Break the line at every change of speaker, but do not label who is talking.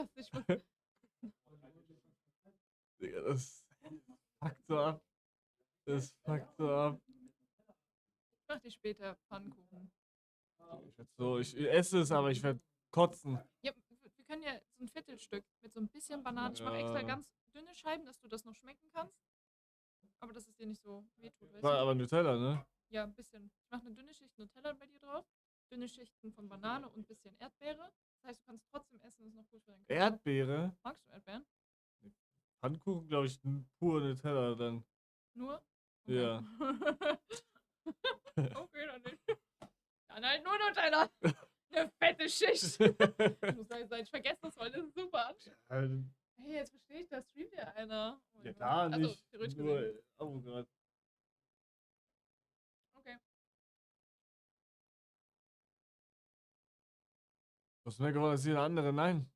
hast nicht mal.
Digga, das fuckt so ab. Das fuckt so ab.
Ich mach dir später Pfannkuchen.
Ich esse es, aber ich werde kotzen.
Ja, wir können ja so ein Viertelstück mit so ein bisschen Bananen. Ich mache extra
Ja.
ganz dünne Scheiben, dass du das noch schmecken kannst. Aber dass es dir nicht so wehtut, weißt
War
du?
aber Nutella, ne?
Ja, ein bisschen. Ich mache eine dünne Schicht Nutella bei dir drauf, dünne Schichten von Banane und ein bisschen Erdbeere. Das heißt, du kannst trotzdem essen, ist noch gut für deinen Körper.
Erdbeere?
Magst du Erdbeeren?
Pfannkuchen, glaube ich, pur Nutella dann.
Nur? Okay.
Ja.
Okay, dann nicht. Dann halt nur Nutella. Eine fette Schicht. Ich muss sagen, ich vergesse das, weil das ist super anstrengend. Hey, jetzt verstehe ich, da streamt ja einer. Oh
Ja,
mein Gott.
da
Also,
nicht.
theoretisch
Nur,
gesehen.
oh Gott.
Okay.
Was mir geworden ist, jeder andere, nein.